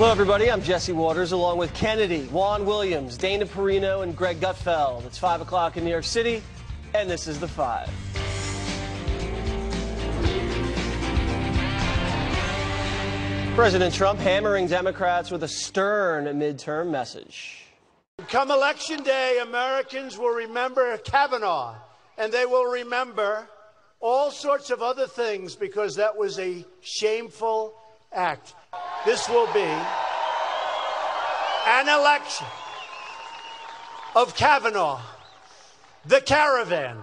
Hello, everybody. I'm Jesse Waters, along with Kennedy, Juan Williams, Dana Perino, and Greg Gutfeld. It's 5 o'clock in New York City, and this is The Five. President Trump hammering Democrats with a stern midterm message. Come Election Day, Americans will remember Kavanaugh, and they will remember all sorts of other things because that was a shameful act. This will be an election of Kavanaugh, the caravan,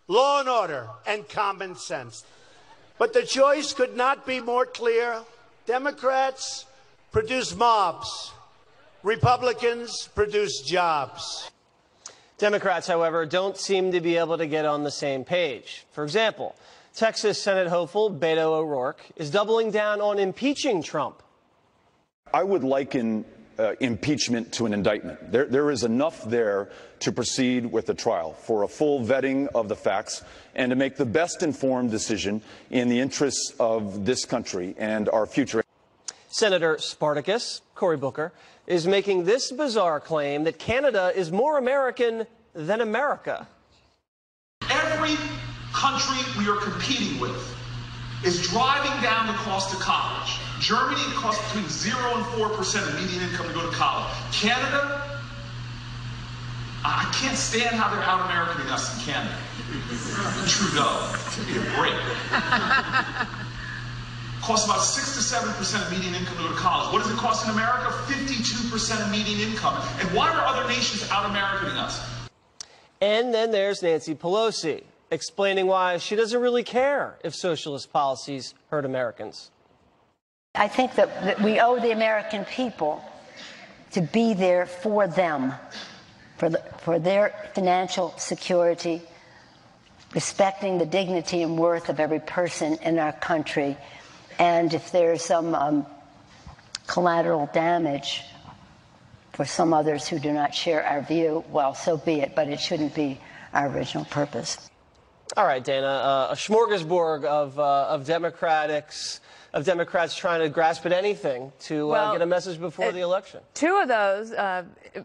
law and order, and common sense. But the choice could not be more clear. Democrats produce mobs. Republicans produce jobs. Democrats, however, don't seem to be able to get on the same page. For example, Texas Senate hopeful Beto O'Rourke is doubling down on impeaching Trump. I would liken impeachment to an indictment. There is enough there to proceed with the trial for a full vetting of the facts and to make the best informed decision in the interests of this country and our future. Senator Spartacus, Cory Booker, is making this bizarre claim that Canada is more American than America. Every country we are competing with is driving down the cost of college. Germany, it costs between 0 and 4% of median income to go to college. Canada, I can't stand how they're out-Americaning us in Canada. Trudeau, give me a break. Costs about 6 to 7% of median income to go to college. What does it cost in America? 52% of median income. And why are other nations out-Americaning us? And then there's Nancy Pelosi, explaining why she doesn't really care if socialist policies hurt Americans. I think that we owe the American people to be there for them, for their financial security, respecting the dignity and worth of every person in our country. And if there's some collateral damage for some others who do not share our view, well, so be it, but it shouldn't be our original purpose. All right, Dana, a smorgasbord of Democrats trying to grasp at anything to get a message before the election. Two of those,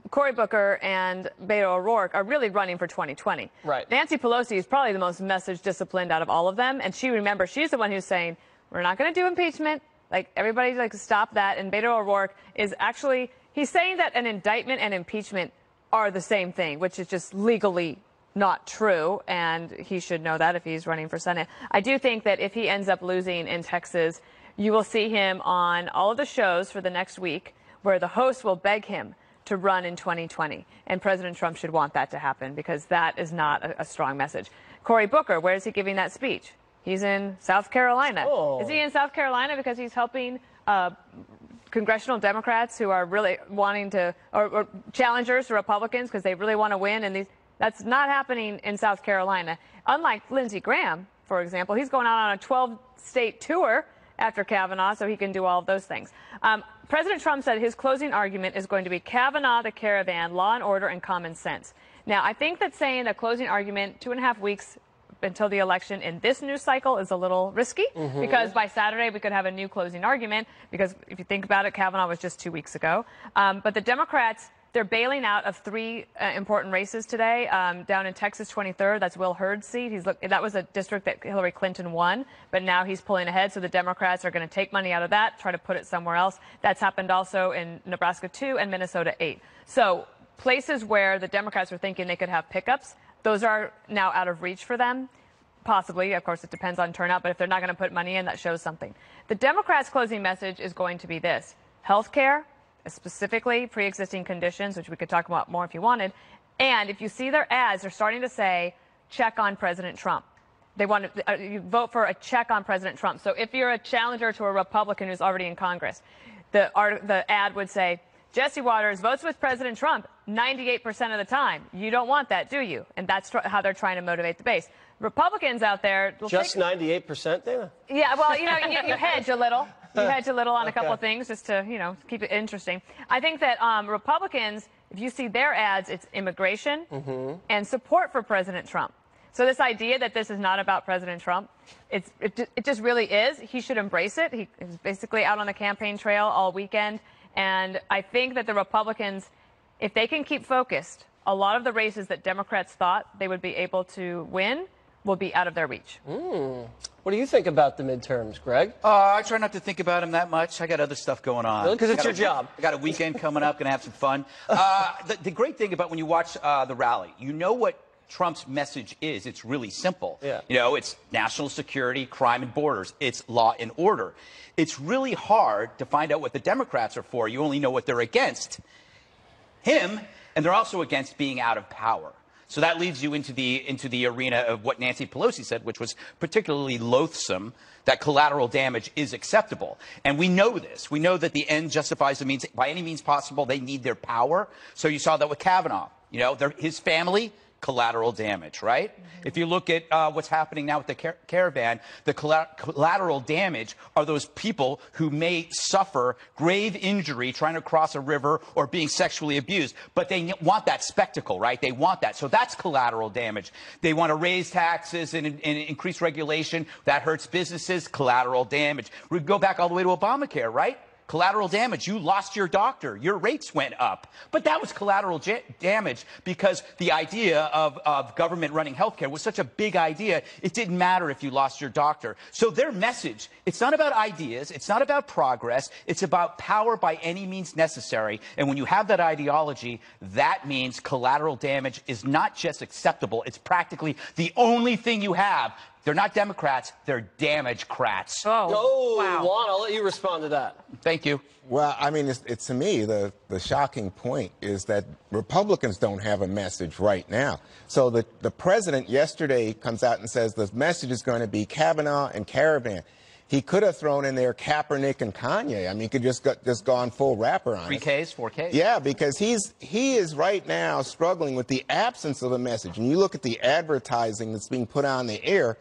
Cory Booker and Beto O'Rourke, are really running for 2020. Right. Nancy Pelosi is probably the most message disciplined out of all of them, and she's the one who's saying, we're not going to do impeachment. Like, everybody's like, stop that. And Beto O'Rourke is actually, he's saying that an indictment and impeachment are the same thing, which is just legally not true, and he should know that if he's running for Senate. I do think that if he ends up losing in Texas, you will see him on all of the shows for the next week where the host will beg him to run in 2020. And President Trump should want that to happen because that is not a strong message. Cory Booker, where is he giving that speech? He's in South Carolina. Oh. Is he in South Carolina because he's helping congressional Democrats who are really wanting to, or challengers to Republicans because they really want to win? And that's not happening in South Carolina. Unlike Lindsey Graham, for example, he's going out on a 12-state tour after Kavanaugh, so he can do all of those things. President Trump said his closing argument is going to be Kavanaugh, the caravan, law and order, and common sense. Now, I think that saying a closing argument 2.5 weeks until the election in this news cycle is a little risky because by Saturday we could have a new closing argument because if you think about it, Kavanaugh was just 2 weeks ago. But the Democrats, they're bailing out of 3 important races today. Down in Texas 23rd, that's Will Hurd's seat. That was a district that Hillary Clinton won, but now he's pulling ahead. So the Democrats are going to take money out of that, try to put it somewhere else. That's happened also in Nebraska 2 and Minnesota 8. So places where the Democrats were thinking they could have pickups, those are now out of reach for them. Possibly, of course, it depends on turnout, but if they're not going to put money in, that shows something. The Democrats' closing message is going to be this: health care, specifically pre-existing conditions, which we could talk about more if you wanted. And if you see their ads, they're starting to say, check on President Trump. They want to you vote for a check on President Trump. So if you're a challenger to a Republican who's already in Congress, the ad would say, Jesse Waters votes with President Trump 98% of the time. You don't want that, do you? And that's how they're trying to motivate the base. Republicans out there will just 98%, Dana? Yeah, well, you know, you hedge a little. You hedge a little on a couple of things just to, you know, keep it interesting. I think that Republicans, if you see their ads, it's immigration and support for President Trump. So this idea that this is not about President Trump, it just really is. He should embrace it. He was basically out on the campaign trail all weekend. And I think that the Republicans, if they can keep focused, a lot of the races that Democrats thought they would be able to win will be out of their reach. What do you think about the midterms, Greg? I try not to think about them that much. I got other stuff going on. Really? Because it's your job. I got a weekend coming up, going to have some fun. The great thing about when you watch the rally, you know what Trump's message is. It's really simple. Yeah. You know, it's national security, crime and borders. It's law and order. It's really hard to find out what the Democrats are for. You only know what they're against. Him, and they're also against being out of power. So that leads you into the arena of what Nancy Pelosi said, which was particularly loathsome, that collateral damage is acceptable. And we know this. We know that the end justifies the means. By any means possible, they need their power. So you saw that with Kavanaugh. You know, his family, collateral damage, right? If you look at what's happening now with the caravan, the collateral damage are those people who may suffer grave injury trying to cross a river or being sexually abused. But they want that spectacle, right? They want that. So that's collateral damage. They want to raise taxes and increase regulation. That hurts businesses. Collateral damage. We go back all the way to Obamacare, right? Collateral damage. You lost your doctor. Your rates went up. But that was collateral damage because the idea of government running healthcare was such a big idea. It didn't matter if you lost your doctor. So their message, it's not about ideas. It's not about progress. It's about power by any means necessary. And when you have that ideology, that means collateral damage is not just acceptable. It's practically the only thing you have. They're not Democrats. They're damage-crats. Oh, wow. Juan, I'll let you respond to that. Thank you. Well, I mean, it's to me, the shocking point is that Republicans don't have a message right now. So the president yesterday comes out and says the message is going to be Kavanaugh and Caravan. He could have thrown in there Kaepernick and Kanye. I mean, he could just gone full rapper on it. 3Ks, 4Ks. Yeah, because he is right now struggling with the absence of a message. And you look at the advertising that's being put on the air,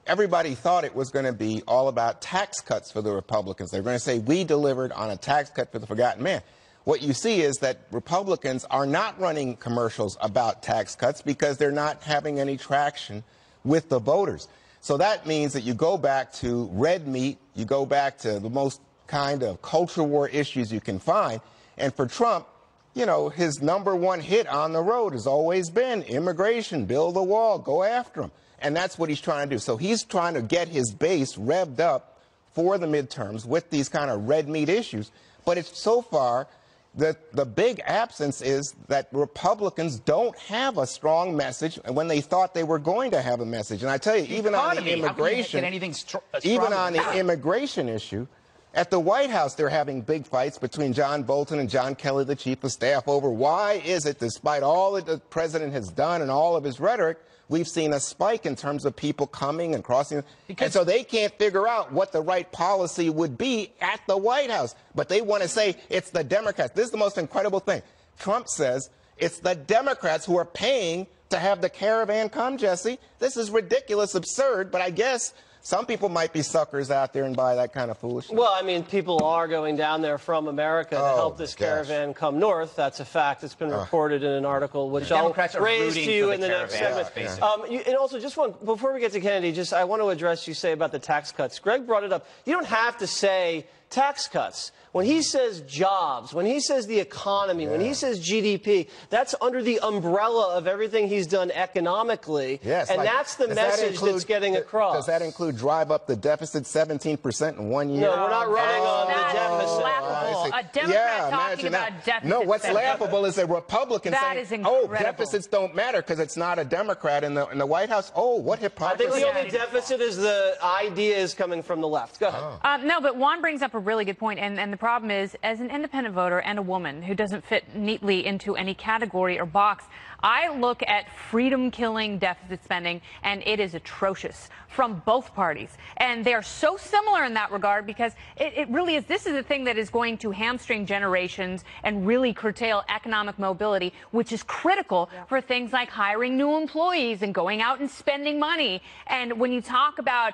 everybody thought it was going to be all about tax cuts for the Republicans. They're going to say, we delivered on a tax cut for the forgotten man. What you see is that Republicans are not running commercials about tax cuts because they're not having any traction with the voters. So that means that you go back to red meat, you go back to the most kind of culture war issues you can find. And for Trump, you know, his #1 hit on the road has always been immigration, build the wall, go after them. And that's what he's trying to do. So he's trying to get his base revved up for the midterms with these kind of red meat issues. But it's so far the big absence is that Republicans don't have a strong message when they thought they were going to have a message. And I tell you, even on the immigration, even on the immigration issue, at the White House, they're having big fights between John Bolton and John Kelly, the chief of staff, over why is it, despite all that the president has done and all of his rhetoric, we've seen a spike in terms of people coming and crossing. And so they can't figure out what the right policy would be at the White House. But they want to say it's the Democrats. This is the most incredible thing. Trump says it's the Democrats who are paying to have the caravan come, Jesse. This is ridiculous, absurd, but I guess some people might be suckers out there and buy that kind of foolishness. Well, I mean, people are going down there from America to help this caravan come north. That's a fact. It's been reported in an article, which I'll raise to you in the next segment. And also, just one, before we get to Kennedy, I want to address you say about the tax cuts. Greg brought it up. You don't have to say tax cuts. When he says jobs, when he says the economy, when he says GDP, that's under the umbrella of everything he's done economically. Yes, and that's the message that's getting across. Does that include drive up the deficit 17% in 1 year? No, we're not running on the deficit. Laughable. A Democrat talking about deficit. No, what's laughable is a Republican that saying, is incredible. deficits don't matter because it's not a Democrat in the White House. Oh, what hypocrisy. I think the only deficit is the idea is coming from the left. Go ahead. No, but Juan brings up a really good point, and the problem is, as an independent voter and a woman who doesn't fit neatly into any category or box, I look at freedom-killing deficit spending, and it is atrocious from both parties. And they're so similar in that regard because it really is. This is the thing that is going to hamstring generations and really curtail economic mobility, which is critical for things like hiring new employees and going out and spending money. And when you talk about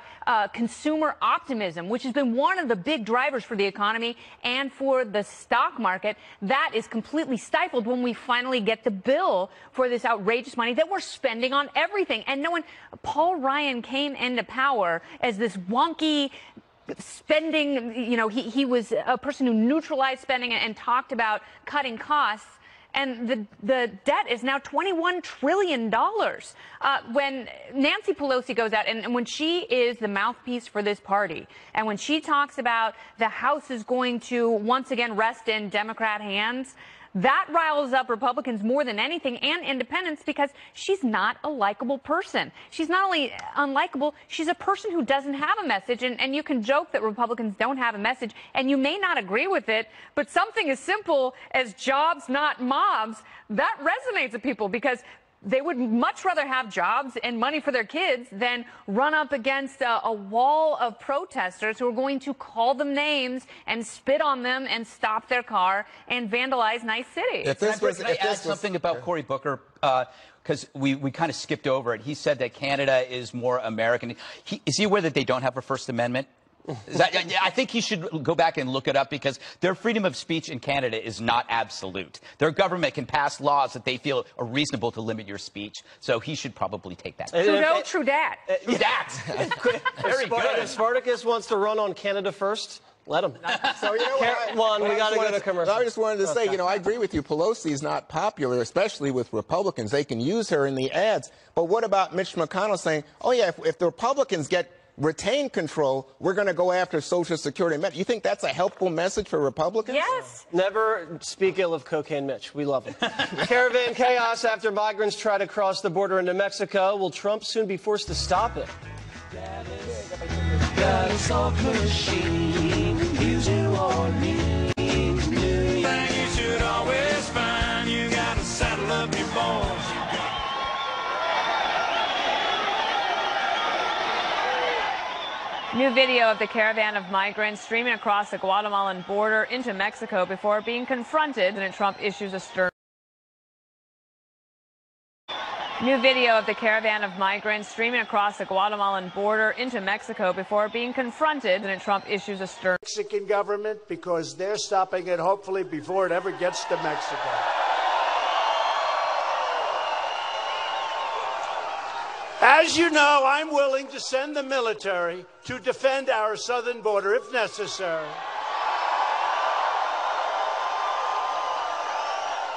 consumer optimism, which has been one of the big drivers for the economy and for the stock market, that is completely stifled when we finally get the bill for this outrageous money that we're spending on everything. And Paul Ryan came into power as this wonky spending, he was a person who neutralized spending and talked about cutting costs. And the debt is now $21 trillion. When Nancy Pelosi goes out and when she is the mouthpiece for this party, and when she talks about the House is going to once again rest in Democrat hands, that riles up Republicans more than anything, and independents, because she's not a likable person. She's not only unlikable, she's a person who doesn't have a message. And you can joke that Republicans don't have a message, and you may not agree with it, but something as simple as jobs, not mobs, that resonates with people, because they would much rather have jobs and money for their kids than run up against a wall of protesters who are going to call them names and spit on them and stop their car and vandalize nice cities. Can I add something about Cory Booker? Because we kind of skipped over it. He said that Canada is more American. Is he aware that they don't have a First Amendment? I think he should go back and look it up, because their freedom of speech in Canada is not absolute. Their government can pass laws that they feel are reasonable to limit your speech. So he should probably take that. True dat. Very good. If Spartacus wants to run on Canada first, let him. So, you know what? We got to go to commercial. I just wanted to say, I agree with you. Pelosi is not popular, especially with Republicans. They can use her in the ads. But what about Mitch McConnell saying, oh, yeah, if the Republicans retain control, we're going to go after Social Security. You think that's a helpful message for Republicans? Yes. Never speak ill of Cocaine Mitch. We love him. Caravan chaos after migrants try to cross the border into Mexico. Will Trump soon be forced to stop it? New video of the caravan of migrants streaming across the Guatemalan border into Mexico before being confronted. President Trump issues a stern. New video of the caravan of migrants streaming across the Guatemalan border into Mexico before being confronted. President Trump issues a stern. Mexican government, because they're stopping it hopefully before it ever gets to Mexico. As you know, I'm willing to send the military to defend our southern border if necessary.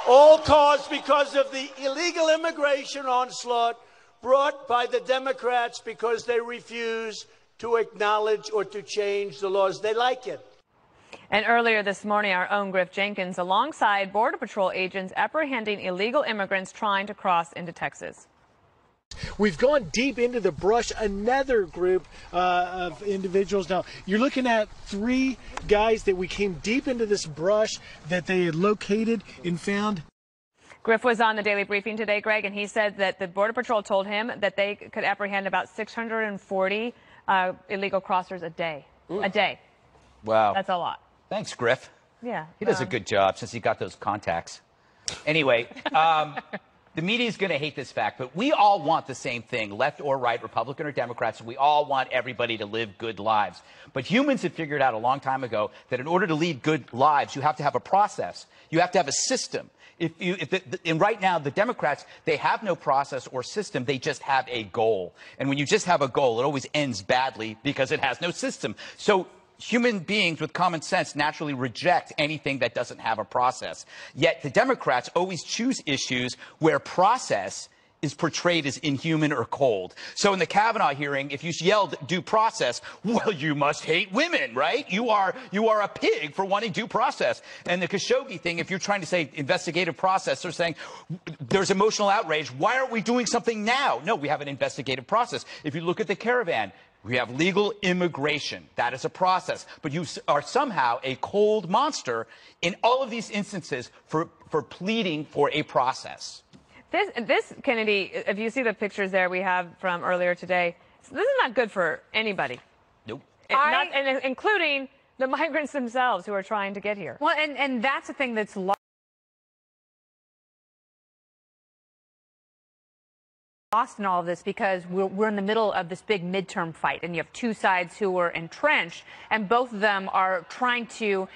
All caused because of the illegal immigration onslaught brought by the Democrats because they refuse to acknowledge or to change the laws. They like it. And earlier this morning, our own Griff Jenkins, alongside Border Patrol agents apprehending illegal immigrants trying to cross into Texas. We've gone deep into the brush, another group of individuals. Now, you're looking at 3 guys that we came deep into this brush that they had located and found. Griff was on the Daily Briefing today, Greg, and he said that the Border Patrol told him that they could apprehend about 640 illegal crossers a day. A day. Wow. That's a lot. Thanks, Griff. Yeah. He does a good job since he got those contacts. Anyway, the media is going to hate this fact, but we all want the same thing, left or right, Republican or Democrats. We all want everybody to live good lives. But humans have figured out a long time ago that in order to lead good lives, you have to have a process. You have to have a system. And right now, the Democrats, they have no process or system. They just have a goal. And when you just have a goal, it always ends badly because it has no system. So human beings with common sense naturally reject anything that doesn't have a process. Yet the Democrats always choose issues where process is portrayed as inhuman or cold. So in the Kavanaugh hearing, if you yelled due process, well, you must hate women, right? You are a pig for wanting due process. And the Khashoggi thing, if you're trying to say investigative process, they're saying there's emotional outrage. Why aren't we doing something now? No, we have an investigative process. If you look at the caravan, we have legal immigration. That is a process. But you are somehow a cold monster in all of these instances for pleading for a process. This, Kennedy, if you see the pictures there we have from earlier today, this is not good for anybody. Nope. Including the migrants themselves who are trying to get here. Well, and that's the thing that's lost in all of this, because we're in the middle of this big midterm fight, and you have 2 sides who are entrenched, and both of them are trying to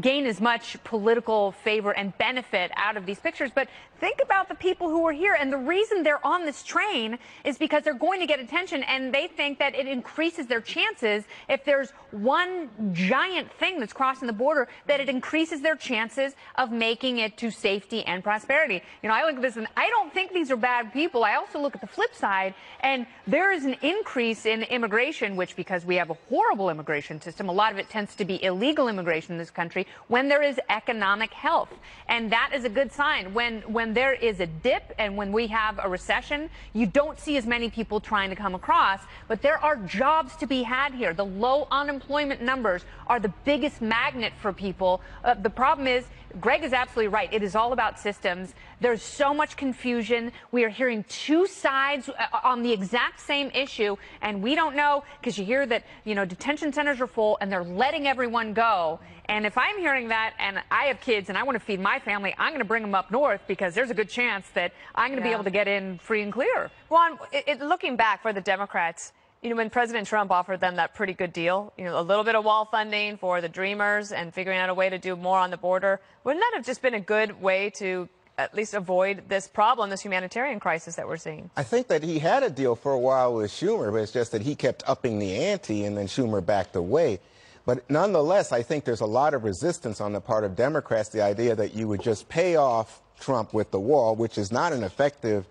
gain as much political favor and benefit out of these pictures. But think about the people who are here. And the reason they're on this train is because they're going to get attention, and they think that it increases their chances. If there's one giant thing that's crossing the border, that it increases their chances of making it to safety and prosperity. You know, I look at this and I don't think these are bad people. I also look at the flip side, and there is an increase in immigration, which, because we have a horrible immigration system, a lot of it tends to be illegal immigration in this country, when there is economic health. And that is a good sign. When there is a dip and when we have a recession, you don't see as many people trying to come across, but there are jobs to be had here. The low unemployment numbers are the biggest magnet for people. The problem is, Greg is absolutely right. It is all about systems. There's so much confusion. We are hearing two sides on the exact same issue, and we don't know, because you hear that, you know, detention centers are full and they're letting everyone go. And if I'm hearing that and I have kids and I want to feed my family, I'm going to bring them up north because there's a good chance that I'm going to be able to get in free and clear. Juan, looking back for the Democrats, you know, when President Trump offered them that pretty good deal, you know, a little bit of wall funding for the Dreamers and figuring out a way to do more on the border, wouldn't that have just been a good way to at least avoid this problem, this humanitarian crisis that we're seeing? I think that he had a deal for a while with Schumer, but it's just that he kept upping the ante and then Schumer backed away. But nonetheless, I think there's a lot of resistance on the part of Democrats, the idea that you would just pay off Trump with the wall, which is not an effective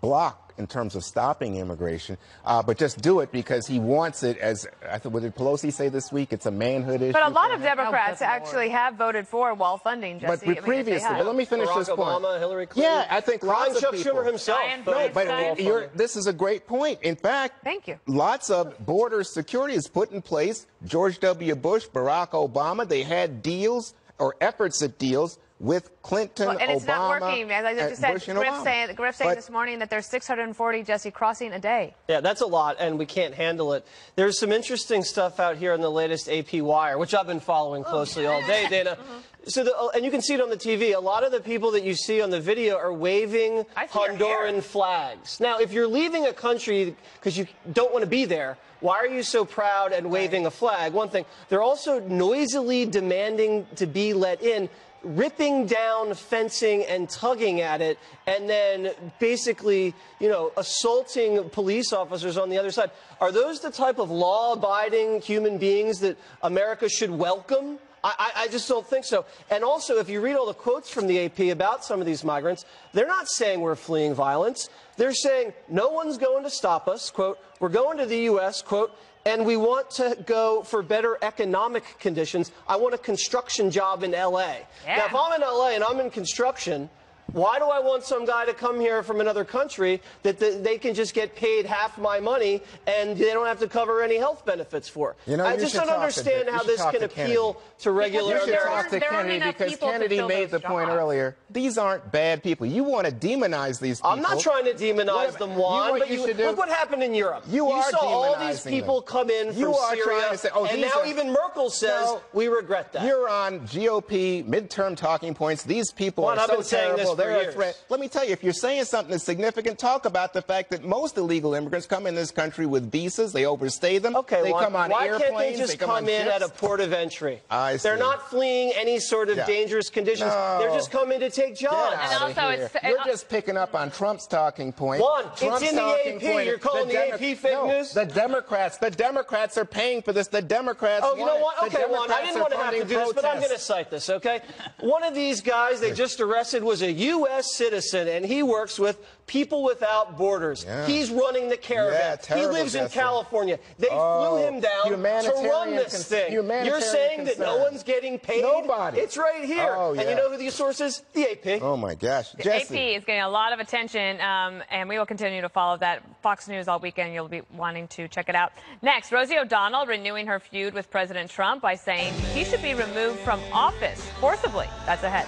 block in terms of stopping immigration, but just do it because he wants it as, what did Pelosi say this week? It's a manhood issue. But a lot of Democrats actually have voted for wall funding, Jesse. But previously, but let me finish Barack this point. Obama, Hillary Clinton. Yeah, I think lots Chuck of people. Schumer himself. No, but this is a great point. In fact, thank you. Lots of border security is put in place. George W. Bush, Barack Obama, they had deals or efforts at deals with Clinton, and it's Obama, not working. As I just said, Bush and Obama. Griff saying this morning that there's 640, Jesse, crossing a day. Yeah, that's a lot, and we can't handle it. There's some interesting stuff out here in the latest AP Wire, which I've been following closely all day, Dana. So, and you can see it on the TV. A lot of the people that you see on the video are waving Honduran flags. Now, if you're leaving a country because you don't want to be there, why are you so proud and waving a flag? One thing. They're also noisily demanding to be let in, ripping down fencing and tugging at it, and then basically, you know, assaulting police officers on the other side. Are those the type of law-abiding human beings that America should welcome? I just don't think so. And also, if you read all the quotes from the AP about some of these migrants, they're not saying we're fleeing violence. They're saying no one's going to stop us, quote, we're going to the U.S., quote, and we want to go for better economic conditions. I want a construction job in L.A. Yeah. Now, if I'm in L.A. and I'm in construction, why do I want some guy to come here from another country that they can just get paid half my money and they don't have to cover any health benefits for? You know, I just don't understand how this can appeal to regular Americans. You should talk to Kennedy because Kennedy made the point earlier. These aren't bad people. You want to demonize these people. I'm not trying to demonize them, Juan, but look what happened in Europe. You saw all these people come in from Syria, and now even Merkel says, we regret that. You're on GOP midterm talking points. These people are so terrible. They're a threat. Let me tell you, if you're saying something that's significant, talk about the fact that most illegal immigrants come in this country with visas. They overstay them. Okay, they come on why airplanes. Can't they just come in at a port of entry? I see. They're not fleeing any sort of dangerous conditions. No. They're just coming to take jobs. And also, you're just picking up on Trump's talking point. Juan, it's in the AP. You're calling the AP fake news? The Democrats are paying for this. The Democrats. Oh, you know what? Okay, Juan, I didn't want to have to do this, but I'm going to cite this, okay? One of these guys they just arrested was a U.S. citizen, and he works with People Without Borders. Yeah. He's running the caravan. He lives in California. They flew him down to run this thing. You're saying that no one's getting paid? Nobody. It's right here. Oh, yeah. And you know who the source is? The AP. Oh, my gosh. The Jesse. AP is getting a lot of attention, and we will continue to follow that. Fox News all weekend. You'll be wanting to check it out. Next, Rosie O'Donnell renewing her feud with President Trump by saying he should be removed from office forcibly. That's ahead.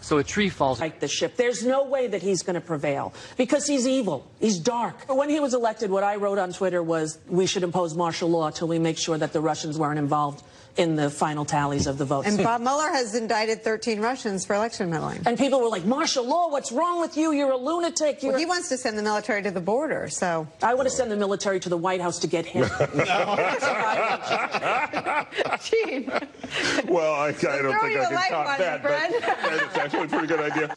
So a tree falls. Like the ship. There's no way that he's going to prevail because he's evil. He's dark. When he was elected, what I wrote on Twitter was we should impose martial law till we make sure that the Russians weren't involved in the final tallies of the votes. And Bob Mueller has indicted 13 Russians for election meddling. And people were like, martial law, what's wrong with you? You're a lunatic. Well, he wants to send the military to the border, so... I want to send the military to the White House to get him. Gene. Well, I don't think I can top that, but it's actually a pretty good idea.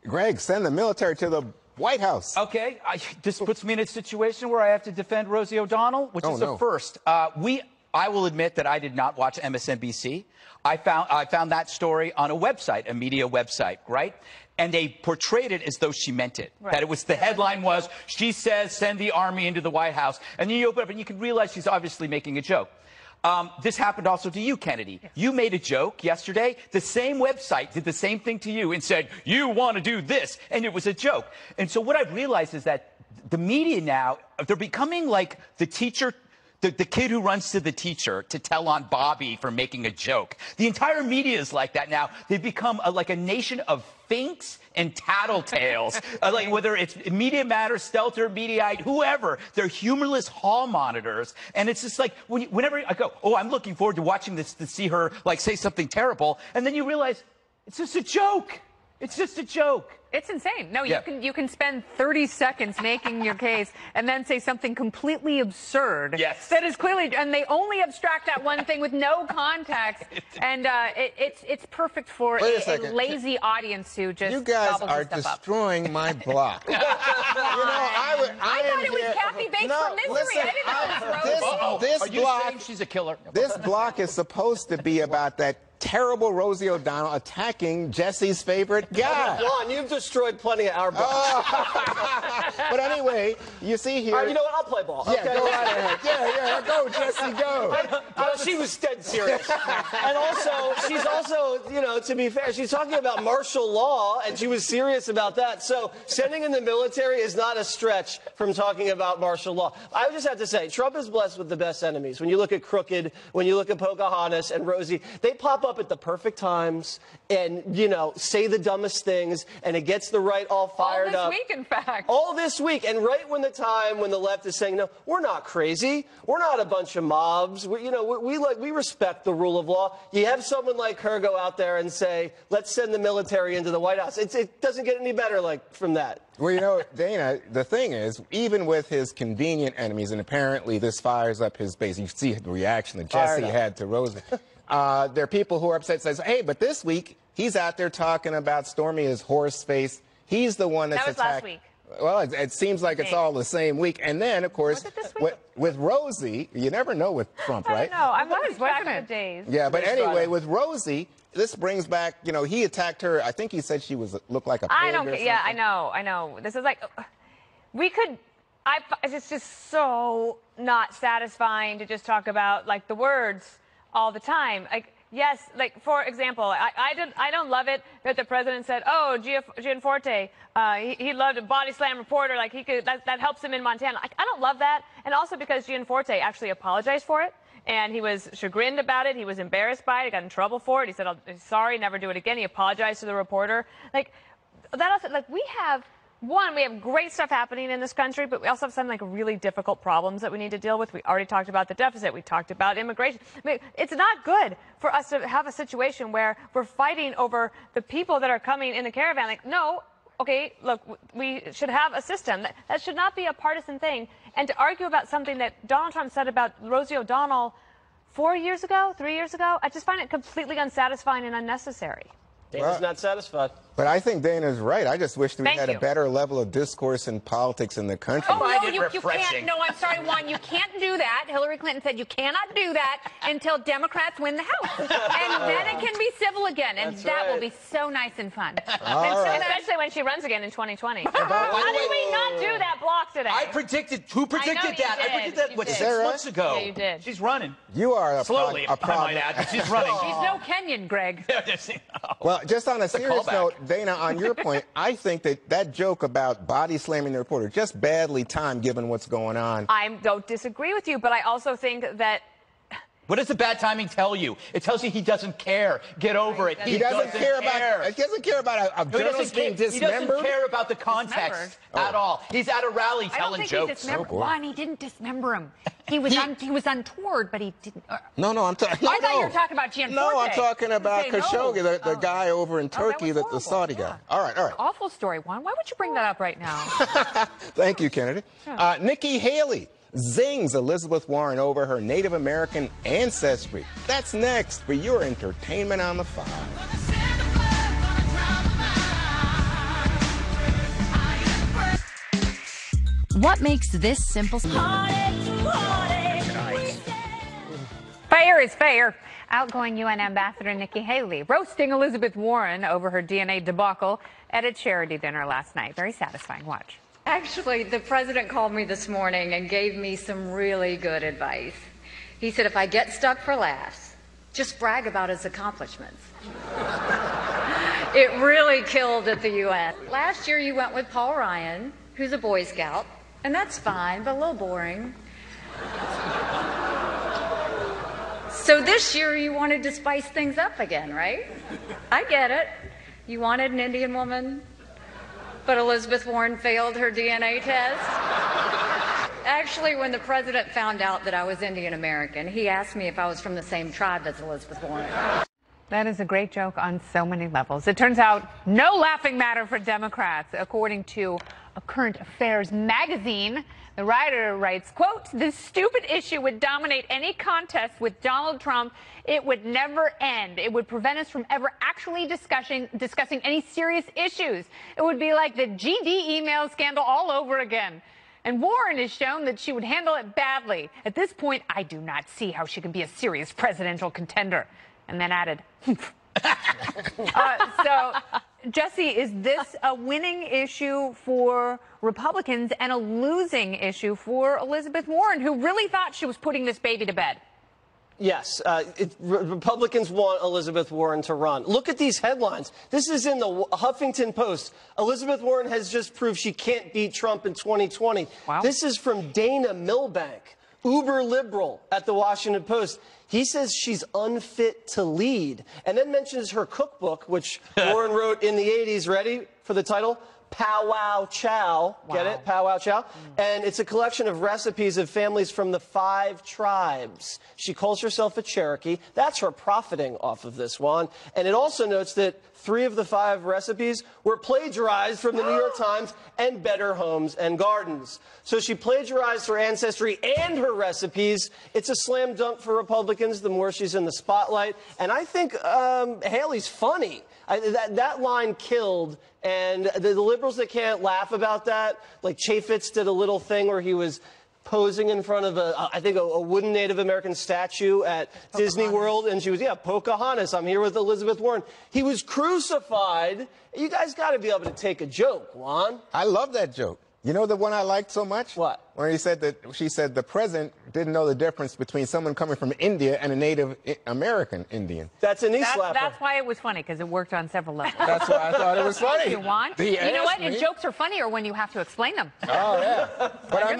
Greg, send the military to the White House. Okay, this puts me in a situation where I have to defend Rosie O'Donnell, which is a first. I will admit that I did not watch MSNBC. I found that story on a website, a media website, right? And they portrayed it as though she meant it. Right. That it was, the headline was, she says, send the army into the White House. And then you open up and you can realize she's obviously making a joke. This happened also to you, Kennedy. Yes. You made a joke yesterday. The same website did the same thing to you and said, you want to do this. And it was a joke. And so what I've realized is that the media now, they're becoming like the teacher, the kid who runs to the teacher to tell on Bobby for making a joke. The entire media is like that now. They've become like a nation of finks and tattletales. Like whether it's Media Matters, Stelter, Mediaite, whoever, they're humorless hall monitors. And it's just like whenever I go, oh, I'm looking forward to watching this to see her like say something terrible, and then you realize it's just a joke. It's just a joke. It's insane. No, you can spend 30 seconds making your case and then say something completely absurd. Yes. That is clearly, and they only abstract that one thing with no context. And it's perfect for a lazy audience who just you guys are destroying my block. You know, I thought it was Kathy Bates from Misery. I didn't know it was Rose. Are you saying she's a killer? This block is supposed to be about that terrible Rosie O'Donnell attacking Jesse's favorite guy. Juan, you've destroyed plenty of our balls. But anyway, you see here... All right, you know what? I'll play ball. Yeah, okay? go right ahead. Yeah, go, Jesse, go. She was dead serious. And also, she's also, you know, to be fair, she's talking about martial law, and she was serious about that. So sending in the military is not a stretch from talking about martial law. I just have to say, Trump is blessed with the best enemies. When you look at Crooked, when you look at Pocahontas and Rosie, they pop up at the perfect times and, you know, say the dumbest things, and it gets the right all fired up. All this week, in fact. All this week. And right when the left is saying, no, we're not crazy. We're not a bunch of mobs. We respect the rule of law. You have someone like her go out there and say, let's send the military into the White House. It doesn't get any better from that. Well, you know, Dana, the thing is, even with his convenient enemies, and apparently this fires up his base. You see the reaction that Jesse had to Rosie. There are people who are upset, says, hey, but this week, he's out there talking about Stormy as horse face. He's the one that's attacked. That was last week. Well, it seems like it's all the same week. And then, of course, with Rosie, you never know with Trump, right? No, I'm not as back in the days. Yeah, but anyway, with Rosie, this brings back, you know, he attacked her. I think he said she looked like a pig. I don't care. Yeah, I know. This is like, it's just so not satisfying to just talk about, like, the words all the time. Like, yes, like, for example, I don't love it that the president said, oh, Gianforte, he loved a body slam reporter, like that helps him in Montana. I don't love that. And also because Gianforte actually apologized for it, and he was chagrined about it. He was embarrassed by it. He got in trouble for it. He said, I'm sorry, never do it again. He apologized to the reporter. Like, that also, like, we have great stuff happening in this country, but we also have some like really difficult problems that we need to deal with. We already talked about the deficit. We talked about immigration. I mean, it's not good for us to have a situation where we're fighting over the people that are coming in the caravan. Like, no, okay, look, we should have a system. That should not be a partisan thing. And to argue about something that Donald Trump said about Rosie O'Donnell 3 years ago, I just find it completely unsatisfying and unnecessary. Dana's not satisfied. But I think Dana's right. I just wish we had a better level of discourse in politics in the country. Oh, no, you can't. No, I'm sorry, Juan. You can't do that. Hillary Clinton said you cannot do that until Democrats win the House. And then it can be civil again. And that will be so nice and fun. Especially when she runs again in 2020. How did we not do that block today? Who predicted that? I predicted that, 6 months ago. Yeah, you did. She's running. You are slowly, I might add, but she's running. She's no Kenyan, Greg. Well, just on a serious note, Dana, on your point, I think that joke about body slamming the reporter, just badly timed given what's going on. I don't disagree with you, but I also think that What does the bad timing tell you? It tells you he doesn't care. Get over it. He doesn't care about a journalist being dismembered. He doesn't care about the context at all. He's at a rally telling jokes. I don't think he dismembered. Juan, he didn't dismember him. He was untoward, but he didn't. No, I'm talking. I thought you were talking about Gianforte. No, I'm talking about Khashoggi, the guy over in Turkey, the Saudi guy. All right. Awful story, Juan. Why would you bring that up right now? Thank you, Kennedy. Nikki Haley zings Elizabeth Warren over her Native American ancestry. That's next for your entertainment on the 5. What makes this simple? Fair is fair. Outgoing UN Ambassador Nikki Haley roasting Elizabeth Warren over her DNA debacle at a charity dinner last night. Very satisfying. Watch. Actually, the president called me this morning and gave me some really good advice. He said, if I get stuck for laughs, just brag about his accomplishments. It really killed at the UN. Last year you went with Paul Ryan, who's a Boy Scout, and that's fine, but a little boring. So this year you wanted to spice things up again, right? I get it. You wanted an Indian woman, but Elizabeth Warren failed her DNA test. Actually, when the president found out that I was Indian American, he asked me if I was from the same tribe as Elizabeth Warren. That is a great joke on so many levels. It turns out no laughing matter for Democrats, according to a Current Affairs magazine. The writer writes, quote, "This stupid issue would dominate any contest with Donald Trump. It would never end. It would prevent us from ever actually discussing any serious issues. It would be like the GD email scandal all over again. And Warren has shown that she would handle it badly. At this point, I do not see how she can be a serious presidential contender." And then added, so, Jesse, is this a winning issue for Republicans and a losing issue for Elizabeth Warren, who really thought she was putting this baby to bed? Yes, Republicans want Elizabeth Warren to run. Look at these headlines. This is in the Huffington Post. Elizabeth Warren has just proved she can't beat Trump in 2020. Wow. This is from Dana Milbank, uber liberal at the Washington Post. He says she's unfit to lead, and then mentions her cookbook, which Warren wrote in the 80s. Ready for the title? Pow Wow Chow. Wow. Get it? Pow Wow Chow. And it's a collection of recipes of families from the 5 tribes. She calls herself a Cherokee. That's her profiting off of this one. And it also notes that 3 of the 5 recipes were plagiarized from the New York Times and Better Homes and Gardens. So she plagiarized her ancestry and her recipes. It's a slam dunk for Republicans the more she's in the spotlight. And I think Haley's funny. That line killed, and the liberals that can't laugh about that, like Chaffetz did a little thing where he was posing in front of I think a wooden Native American statue at Disney World, and she was, Pocahontas, I'm here with Elizabeth Warren. He was crucified. You guys got to be able to take a joke, Juan. I love that joke. You know the one I liked so much? What? When he said that, she said the president didn't know the difference between someone coming from India and a Native American Indian. That's a knee slapper. That's why it was funny, because it worked on several levels. That's why I thought it was funny. You want? You know what? And jokes are funnier when you have to explain them. Oh, yeah. But I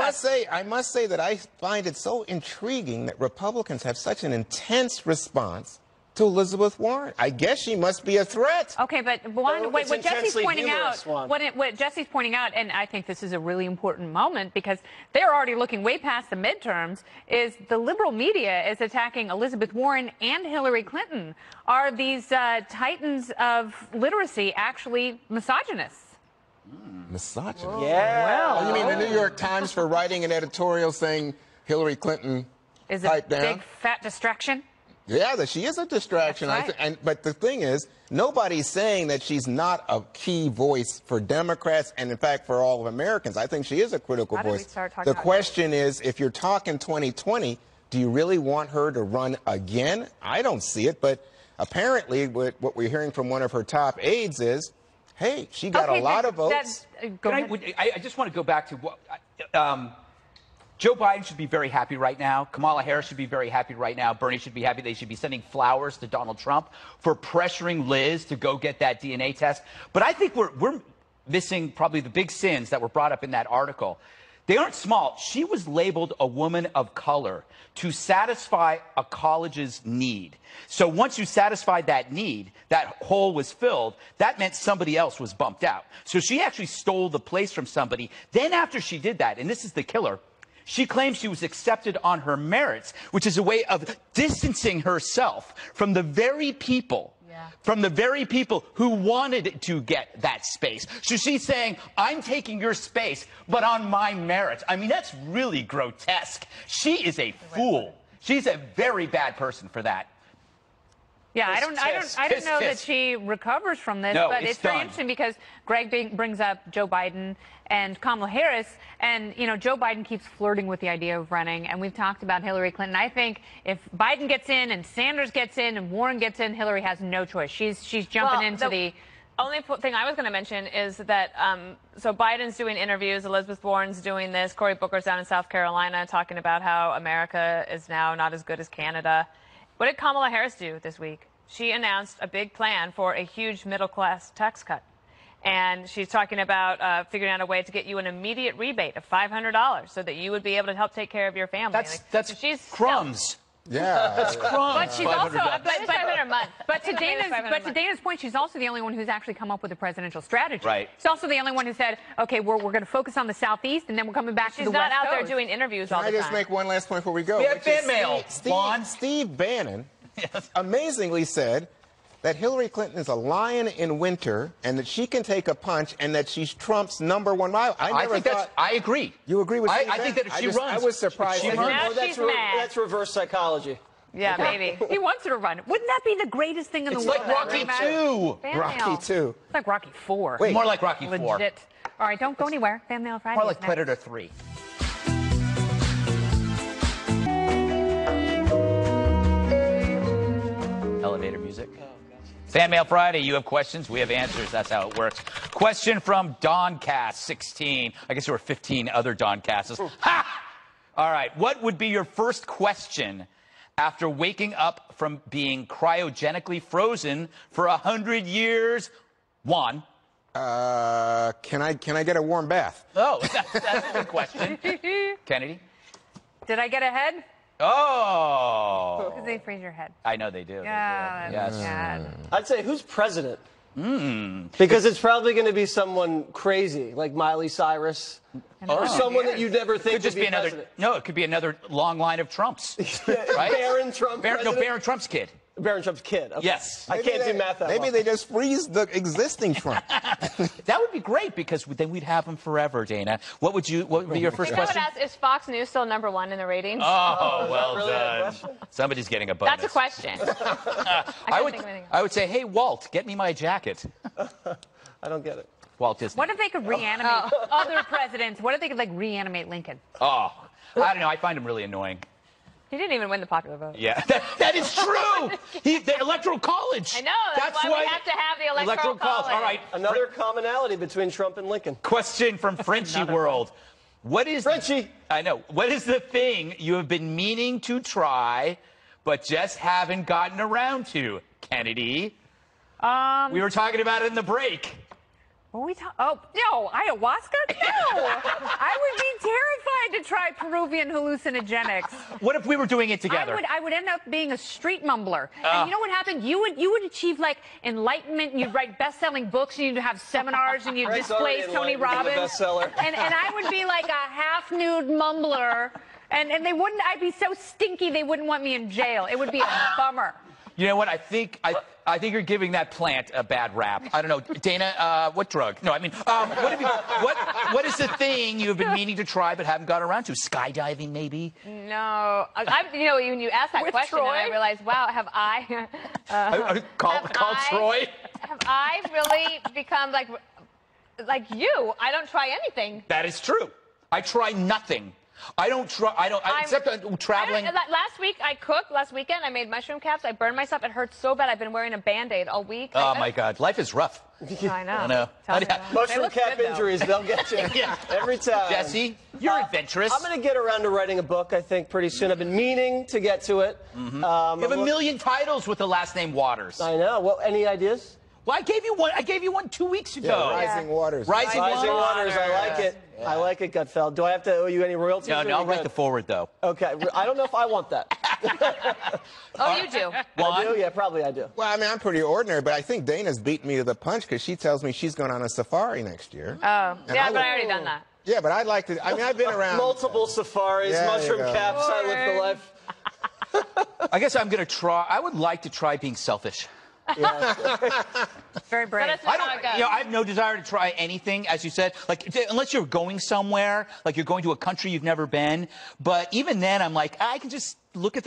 must say that I find it so intriguing that Republicans have such an intense response to Elizabeth Warren. I guess she must be a threat. Okay, but what Jesse's pointing out, what Jesse's pointing out, and I think this is a really important moment because they're already looking way past the midterms, is the liberal media is attacking Elizabeth Warren and Hillary Clinton. Are these titans of literacy actually misogynists? Misogynist? Yeah. Well, you mean the New York Times for writing an editorial saying Hillary Clinton is a big fat distraction? Yeah, that she is a distraction. That's right. But the thing is, nobody's saying that she's not a key voice for Democrats and, in fact, for all of Americans. I think she is a critical voice. The question is, if you're talking 2020, do you really want her to run again? I don't see it, but apparently what we're hearing from one of her top aides is, hey, she got a lot of votes. I just want to go back to what... Joe Biden should be very happy right now. Kamala Harris should be very happy right now. Bernie should be happy. They should be sending flowers to Donald Trump for pressuring Liz to go get that DNA test. But I think we're missing probably the big sins that were brought up in that article. They aren't small. She was labeled a woman of color to satisfy a college's need. So once you satisfied that need, that hole was filled, that meant somebody else was bumped out. So she actually stole the place from somebody. Then after she did that, and this is the killer, she claims she was accepted on her merits, which is a way of distancing herself from the very people who wanted to get that space. So she's saying, I'm taking your space, but on my merits. I mean, that's really grotesque. She is a fool. She's a very bad person for that. Yeah, I don't know that she recovers from this, no, but it's very interesting because Greg brings up Joe Biden and Kamala Harris, and you know Joe Biden keeps flirting with the idea of running, and we've talked about Hillary Clinton. I think if Biden gets in and Sanders gets in and Warren gets in, Hillary has no choice. She's jumping into the only thing I was going to mention is that so Biden's doing interviews, Elizabeth Warren's doing this, Cory Booker's down in South Carolina talking about how America is now not as good as Canada. What did Kamala Harris do this week? She announced a big plan for a huge middle-class tax cut. And she's talking about figuring out a way to get you an immediate rebate of $500 so that you would be able to help take care of your family. That's crumbs. Yeah. That's crumbs. But she's also, $500 a month. But to Dana's point, she's also the only one who's actually come up with a presidential strategy. Right. She's also the only one who said, okay, we're going to focus on the Southeast, and then we're coming back to the West Coast. She's not out there doing interviews all the time. Can I just make one last point before we go? We have fan mail. Steve Bannon amazingly said that Hillary Clinton is a lion in winter and that she can take a punch and that she's Trump's #1 rival. I agree. You agree with Steve I think that if she runs, I was surprised. That's reverse psychology. Yeah, maybe. He wants her to run. Wouldn't that be the greatest thing in the world? It's like Rocky 2. Rocky 2. It's like Rocky 4. Wait. More like Rocky 4. Legit. All right, don't go anywhere. Fan Mail Friday. More like Predator 3. Elevator music. Fan Mail Friday, you have questions, we have answers. That's how it works. Question from Doncast16. I guess there were 15 other Doncasts. Ha! All right, what would be your first question after waking up from being cryogenically frozen for 100 years? Juan. Can I get a warm bath? Oh, that's a good question. Kennedy? Did I get ahead? Oh. Because they freeze your head. I know they do. Yeah, yes. I'd say, who's president? Because it's probably going to be someone crazy, like Miley Cyrus, or someone that you'd never think could be another. President. No, it could be another long line of Trumps. Right? Barron Trump. Barron Trump's kid. Barron Trump's kid. Okay. Yes. I can't do math that Maybe well. they just freeze the existing Trump. That would be great because then we'd have him forever, Dana. What would be your first question? I would ask, is Fox News still #1 in the ratings? Oh, well really done. Somebody's getting a bonus. That's a question. I would say, hey, Walt, get me my jacket. I don't get it. Walt Disney. What if they could reanimate other presidents? What if they could, like, reanimate Lincoln? Oh, I don't know. I find him really annoying. He didn't even win the popular vote. Yeah, that is true. The Electoral College. I know. That's why we have to have the Electoral College. All right. Another commonality between Trump and Lincoln. Question from Frenchie World. What is Frenchie? I know. What is the thing you have been meaning to try, but just haven't gotten around to, Kennedy? We were talking about it in the break. What we oh, no, ayahuasca? No. I would be terrified to try Peruvian hallucinogenics. What if we were doing it together? I would end up being a street mumbler. And you know what happened? You would achieve, like, enlightenment, and you'd write best-selling books, and you'd have seminars, and you'd displace Tony Robbins. And I would be like a half-nude mumbler, and I'd be so stinky they wouldn't want me in jail. It would be a bummer. You know what? I think you're giving that plant a bad rap. I don't know, Dana. What drug? No, I mean, what is the thing you've been meaning to try but haven't got around to? Skydiving, maybe? No, you know, when you asked that question, and I realized, wow, have I? Call Troy. Have I really become like you? I don't try anything. That is true. I try nothing. Except traveling. Last week I cooked. Last weekend I made mushroom caps. I burned myself. It hurts so bad. I've been wearing a Band-Aid all week. Oh my God, life is rough. I know. Mushroom cap injuries, they'll get you every time. Jesse, you're adventurous. I'm going to get around to writing a book, I think, pretty soon. I've been meaning to get to it. You have a million titles with the last name Waters. I know. Well, any ideas? Well, I gave you one 2 weeks ago. Yeah, Rising Waters. Rising Waters. I like it. Yeah. I like it, Gutfeld. Do I have to owe you any royalties? No, I'll write the forward, though. Okay. I don't know if I want that. Oh, you do. I do? Yeah, probably I do. Well, I mean, I'm pretty ordinary, but I think Dana's beating me to the punch because she tells me she's going on a safari next year. Oh, yeah, but I already done that. Yeah, but I'd like to. I mean, I've been around. Multiple safaris, mushroom caps. I live the life. I guess I'm going to try. I would like to try being selfish. Yeah. Very brave. I have no desire to try anything, as you said, like unless you're going somewhere, like you're going to a country you've never been. But even then, I'm like, I can just look at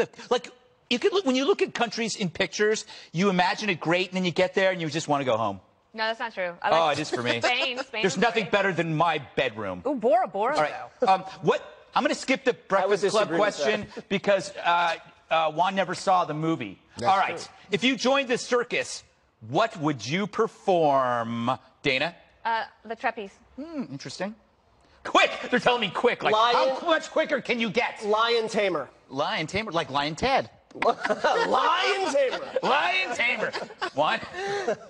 you could look when you look at countries in pictures, you imagine it great, and then you get there and you just want to go home. No, that's not true. It is for me. Spain There's nothing better than my bedroom. Ooh, Bora Bora. All right. I'm going to skip the Breakfast Club question because Juan never saw the movie. That's all right. true. If you joined the circus, what would you perform, Dana? The trapeze. Interesting. Quick! They're telling me quick. Like, how much quicker can you get? Lion tamer. Lion tamer, like Lion Ted. Lion tamer. Lion tamer. What?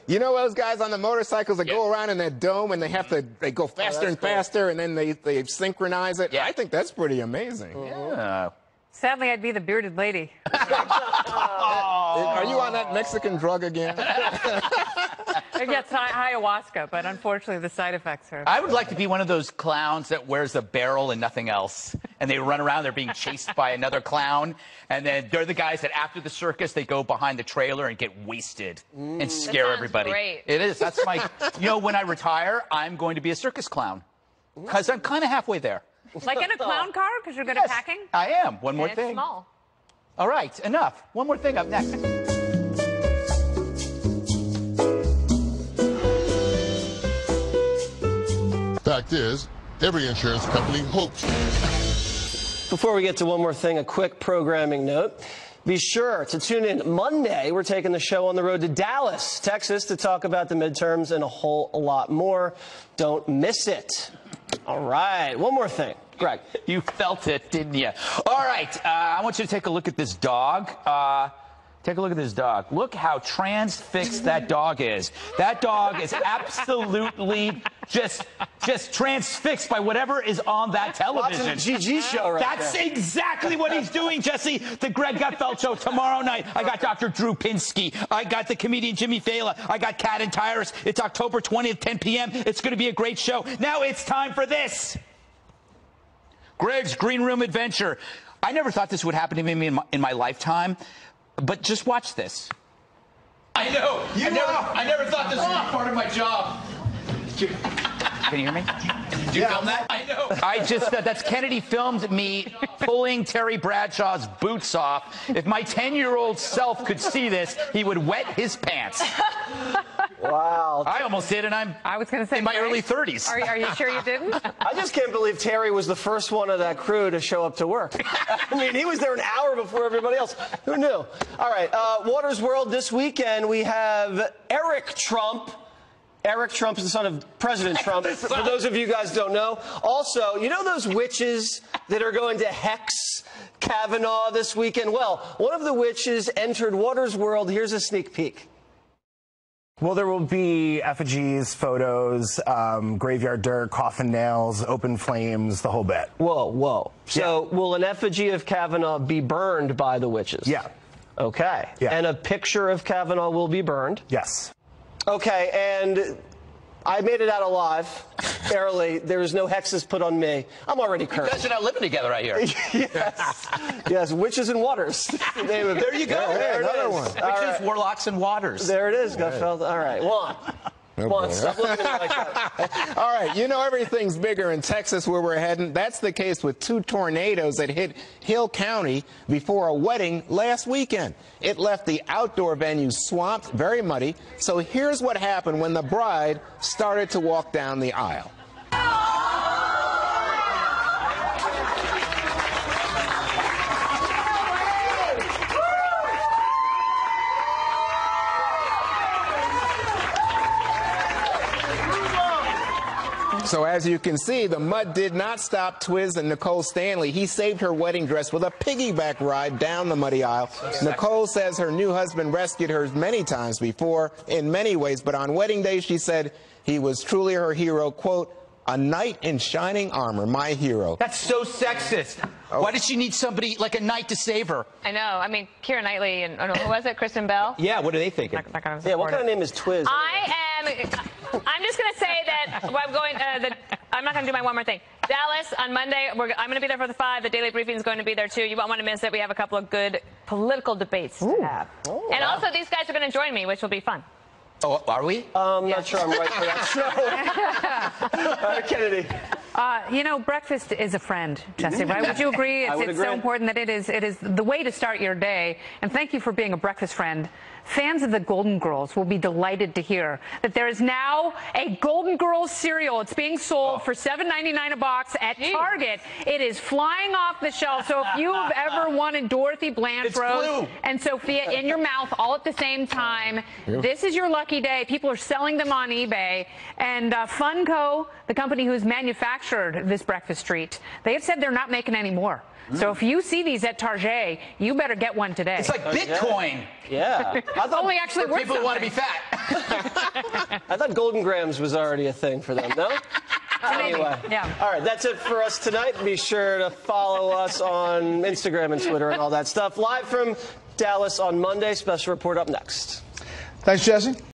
You know those guys on the motorcycles that go around in that dome and they go faster and faster and then they synchronize it? Yeah. I think that's pretty amazing. Yeah. Sadly, I'd be the bearded lady. Are you on that Mexican drug again? It gets ayahuasca, but unfortunately the side effects are... I would like to be one of those clowns that wears a barrel and nothing else. And they run around, they're being chased by another clown. And then they're the guys that after the circus, they go behind the trailer and get wasted and scare everybody. Great. It is. That's my... when I retire, I'm going to be a circus clown. Because I'm kind of halfway there. Like in a clown car, because you're good at packing? I am. One more thing. It's small. All right, enough. One more thing up next. Fact is, every insurance company hopes. Before we get to one more thing, a quick programming note. Be sure to tune in Monday. We're taking the show on the road to Dallas, Texas, to talk about the midterms and a whole lot more. Don't miss it. All right, one more thing. Greg. You felt it, didn't you? All right, I want you to take a look at this dog. Take a look at this dog. Look how transfixed that dog is. That dog is absolutely just transfixed by whatever is on that television. Watching the GG show right That's there. exactly what he's doing, Jesse. The Greg Gutfeld Show tomorrow night. I got Dr. Drew Pinsky. I got the comedian Jimmy Fallon. I got Kat and Tyrus. It's October 20th, 10 p.m. It's going to be a great show. Now it's time for this. Greg's Green Room Adventure. I never thought this would happen to me in my lifetime, but just watch this. I know. I never thought this would be part of my job. Can you hear me? Did you film that? I know. That's Kennedy filmed me pulling Terry Bradshaw's boots off. If my 10-year-old self could see this, he would wet his pants. Wow. I almost did, and I was going to say in my early 30s. Are you sure you didn't? I just can't believe Terry was the first one of that crew to show up to work. I mean, he was there an hour before everybody else. Who knew? All right, Waters World this weekend, we have Eric Trump. Eric Trump is the son of President Trump, for those of you guys who don't know. Also, you know those witches that are going to hex Kavanaugh this weekend? Well, one of the witches entered Waters World. Here's a sneak peek. Well, there will be effigies, photos, graveyard dirt, coffin nails, open flames, the whole bit. Whoa, whoa. So will an effigy of Kavanaugh be burned by the witches? Yeah. Okay. Yeah. And a picture of Kavanaugh will be burned? Yes. Okay, and I made it out alive, barely. There was no hexes put on me. I'm already cursed. You guys are not living together out here. Yes. Yes, Witches and Waters. There you go. There another one. Witches, warlocks, and waters. There it is, Gutfeld. All right, Juan. Juan, stop looking at me like that. All right, you know everything's bigger in Texas where we're heading. That's the case with 2 tornadoes that hit Hill County before a wedding last weekend. It left the outdoor venue swamped, very muddy. So here's what happened when the bride started to walk down the aisle. So as you can see, the mud did not stop Twiz and Nicole Stanley. He saved her wedding dress with a piggyback ride down the muddy aisle. Nicole says her new husband rescued her many times before, in many ways, but on wedding day, she said he was truly her hero, quote, a knight in shining armor, my hero. That's so sexist. Oh. Why did she need somebody like a knight to save her? I know. I mean, Keira Knightley and who was it? Kristen Bell? Yeah, what are they thinking? Yeah, what kind of name is Twiz? I'm just going to say that I'm going. I'm not going to do my one more thing. Dallas on Monday. I'm going to be there for the 5. The Daily Briefing is going to be there too. You won't want to miss it. We have a couple of good political debates to have, and also these guys are going to join me, which will be fun. Oh, are we? I'm not sure I'm right for that show. Kennedy. You know, breakfast is a friend, Jesse, right? Would you agree? It's so important that it is the way to start your day. And thank you for being a breakfast friend. Fans of the Golden Girls will be delighted to hear that there is now a Golden Girls cereal. It's being sold for $7.99 a box at Target. It is flying off the shelf. So if you have ever wanted Dorothy Blanchard and Sophia in your mouth all at the same time, this is your lucky day. People are selling them on eBay. And Funko, the company who's manufactured this breakfast treat, they have said they're not making any more. So if you see these at Target, you better get one today. It's like Bitcoin. Yeah. I thought only actually worth people who want to be fat. I thought Golden Grams was already a thing for them, no? Anyway. Yeah. All right, that's it for us tonight. Be sure to follow us on Instagram and Twitter and all that stuff. Live from Dallas on Monday. Special report up next. Thanks, Jesse.